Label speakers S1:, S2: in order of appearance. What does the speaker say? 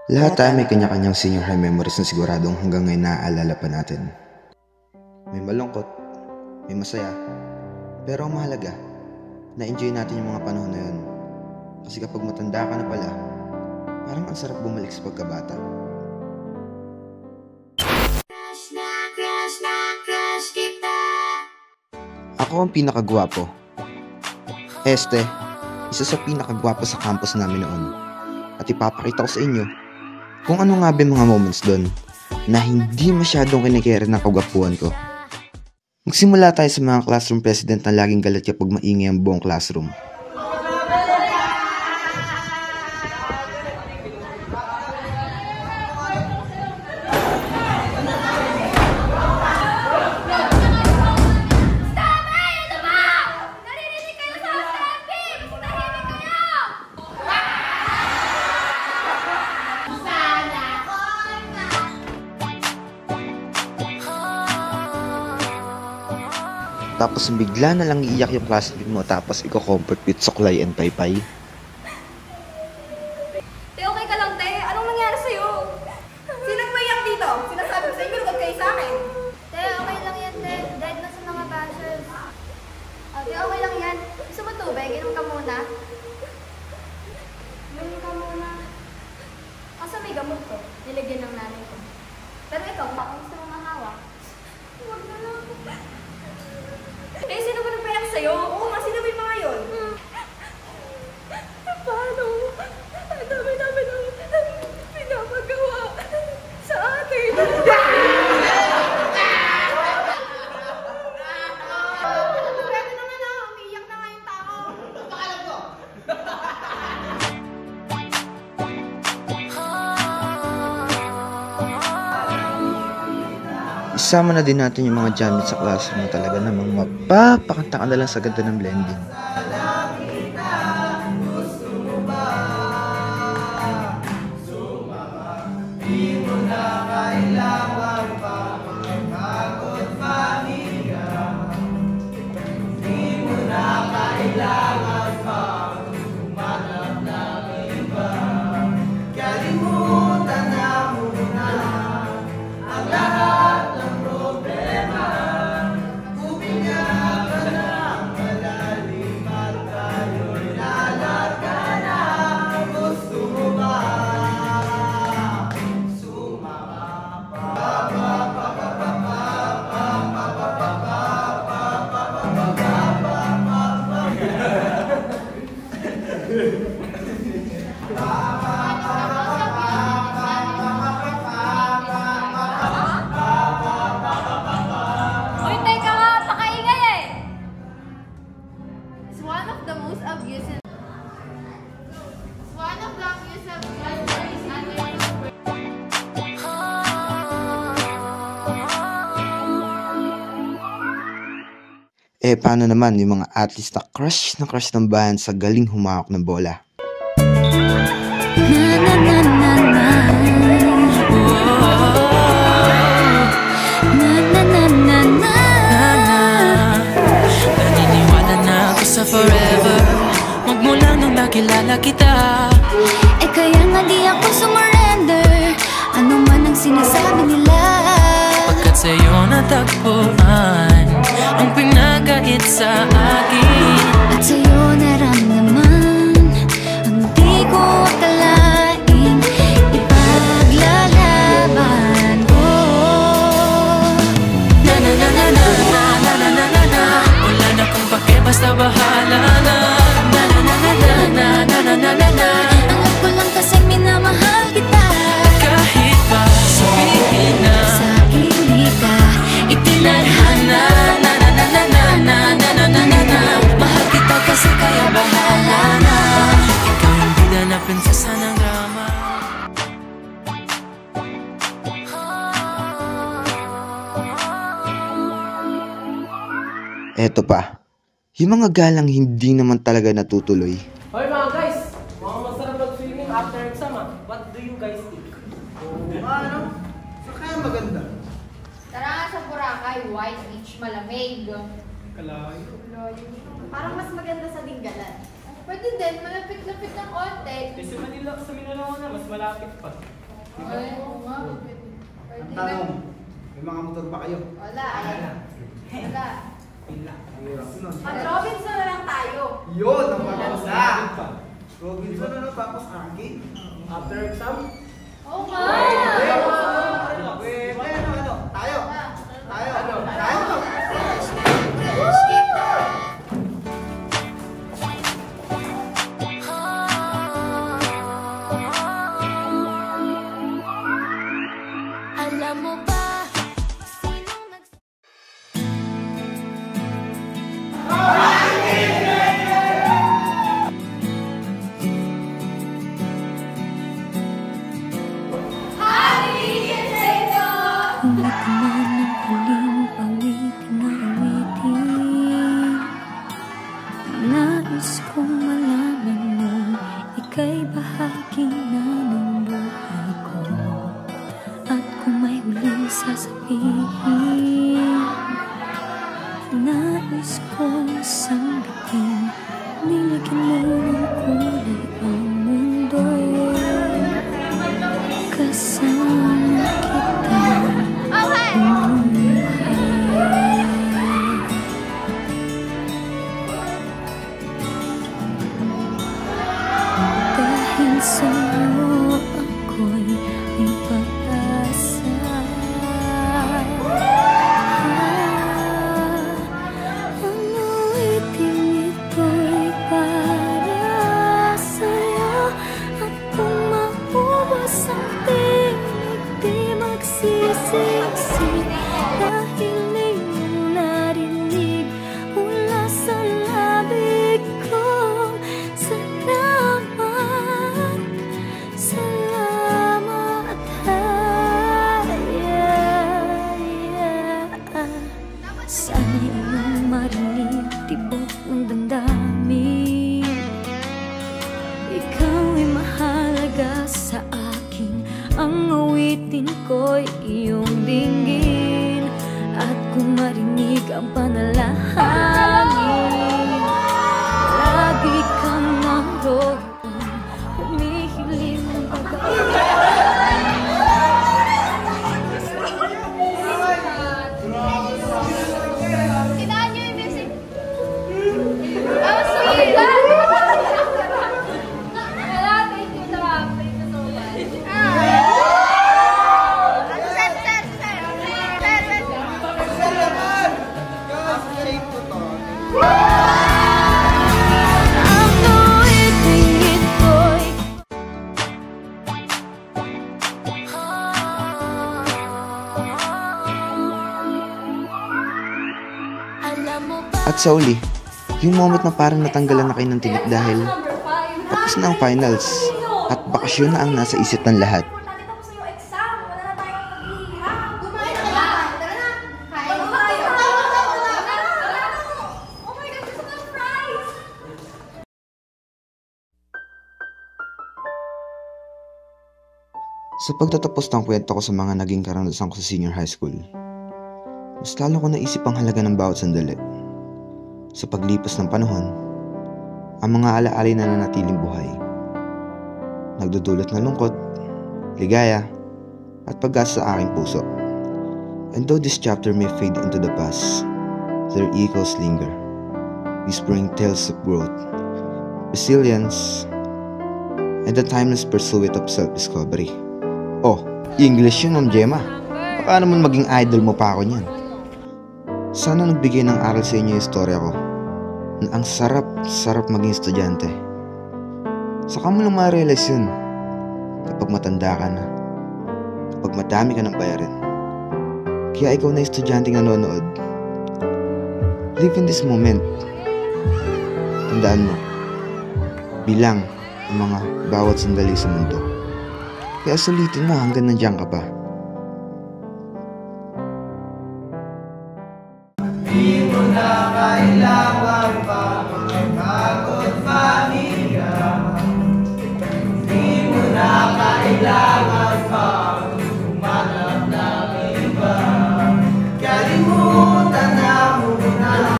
S1: Lahat tayo may kanya-kanyang senior high memories na siguradong hanggang ngayon naaalala pa natin. May malungkot, may masaya, pero ang mahalaga, na-enjoy natin yung mga panahon na yun. Kasi kapag matanda ka na pala, parang ang sarap bumalik sa pagkabata. Ako ang pinakagwapo. Isa sa pinakagwapo sa campus namin noon. At ipapakita ko sa inyo kung ano nga ba yung mga moments doon na hindi masyadong kinikere ng kagwapuan ko. Magsimula tayo sa mga classroom president na laging galit kapag maingay ang buong classroom. Tapos bigla na lang iiyak yung classmate mo tapos iko-comfort with suklay and paypay.
S2: Te, okay ka lang, te? Anong nangyari sa'yo? Sino nagmaiyak dito? Sinasabi ko sa inyo, huwag kayo sa akin.
S3: Te, okay lang yan, te. Dead na sa mga bashers. Te, okay lang yan. Gusto mo tubig? Inom ka muna. Inom ka muna. Asa may gamot ko? Nilagyan ng nanay ko. Pero ikaw, kung gusto mo mahawak, huwag na lang.
S2: Eh, sino ba nagpayak sa'yo? Oo nga, sino ba yung mga yun? Paano? Ang dami-dami ng pinapagawa sa atin. Pwede naman na, umiiyak na nga yung tao. Pakalam ko!
S1: Isama na din natin yung mga jamit sa classroom na talaga namang mapapakanta ka na lang sa ganda ng blending.
S2: Uy, teka nga, pakaingay eh! It's one of the most abusive...
S1: Paano naman yung mga athletes na crush ng bayan sa galing humawak ng bola?
S4: Naniniwala na ako sa forever magmula nung nakilala kita.
S3: Kaya nga di ako sumurrender. Ano man ang sinasabi nila.
S4: Pagkat sa'yo natagpuan ang pinagkait sa akin.
S3: At sa'yo naramdaman ang di ko akalaing ipaglalaban ko.
S4: Na na na na na na na na na na na. Wala na kung pake, basta bahala na. Na na na na na na na na na na na.
S3: Alam ko lang kasi minamahal kita.
S4: Kahit pa sabihin na
S3: Sa akin di ka itinadhana.
S4: na na na na na na na na na na na. Mahal kita kasi kaya bahala na. Ikaw yung bida na prinsesa ng drama.
S1: Eto pa, yung mga galang hindi naman talaga natutuloy.
S5: Hoy mga guys, mukhang masarap mag-swimming after exam ah. What do you guys think?
S6: Ano? So kaya maganda?
S2: Tara nga sa Boracay, white beach, malamig.
S6: Kalayo.
S2: Parang mas maganda sa Dingalan.
S3: Pwede din, malapit-lapit ng konti.
S5: Sa Manila na, mas malapit pa.
S3: Ay, oo nga. Pwede.
S6: Ang tanong, may mga motor ba kayo?
S3: Wala. Wala.
S6: Hirap nun.
S2: Mag-Robinson na lang tayo.
S6: Yun, ang maganda. Robinson na tapos arcade.
S5: After exam?
S3: Oo nga.
S6: Wait, ano? Tayo.
S4: Alam mo ba, sinong
S7: Ulit man ang huling awitin na awitin. Nais kong malaman mo, ika'y bahagi na ng buhay ko. At kung may huling sasabihin, nais kong sambitin. Nilagyan mo ng kulay ang mundo. Kasama kita. Dahil sa'yo ako'y may pag-asa. Ang awiting ito'y para sa'yo. At kung maubos ang tinig, di magsisisi. Dahil iyong narinig mula sa labig ko. Salamat, sana iyong marinig tibok ng damdamin. Ikaw ay mahalaga sa akin. Ang awitin ko'y iyong dinggin. At kung marinig ang panalangin, lagi kang naroon, humihiling ng
S3: Kinaan niyo yung music. Oh, sweet! Wala, thank you so much. Thank you so much.
S7: ang awiting ito'y
S4: alam mo ba?
S1: At sa uli, yung moment na parang natanggalan na kayo ng tinik dahil tapos na ang finals at bakasyon na ang nasa isip ng lahat.
S2: Importante tapos na yung exam. Wala na tayong paghihirap.
S3: Kumain na ba? Tara na. Kain.
S2: Ano tayo? Oh my God, gusto ko ng fries!
S1: Sa pagtatapos ng kwento ko sa mga naging karanasan ko sa senior high school, mas lalo ko naisip ang halaga ng bawat sandali. Sa paglipas ng panahon, ang mga alaala na nanatiling buhay. Nagdudulot ng lungkot, ligaya, at pag-asa sa aking puso. And though this chapter may fade into the past, their echoes linger, whispering tales of growth, resilience, and the timeless pursuit of self-discovery. Oh, English yun, Ma'am Gemma. Baka naman maging idol mo pa ako niyan. Sana nagbigay ng aral sa inyo yung istorya ko na ang sarap maging estudyante. Saka mo lang ma-realize yun kapag matanda ka na, kapag madami ka ng bayarin. Kaya ikaw na estudyanteng nanonood, live in this moment. Tandaan mo, bilang ang mga bawat sandali sa mundo. Kaya sulitin mo hanggang nandiyan ka pa.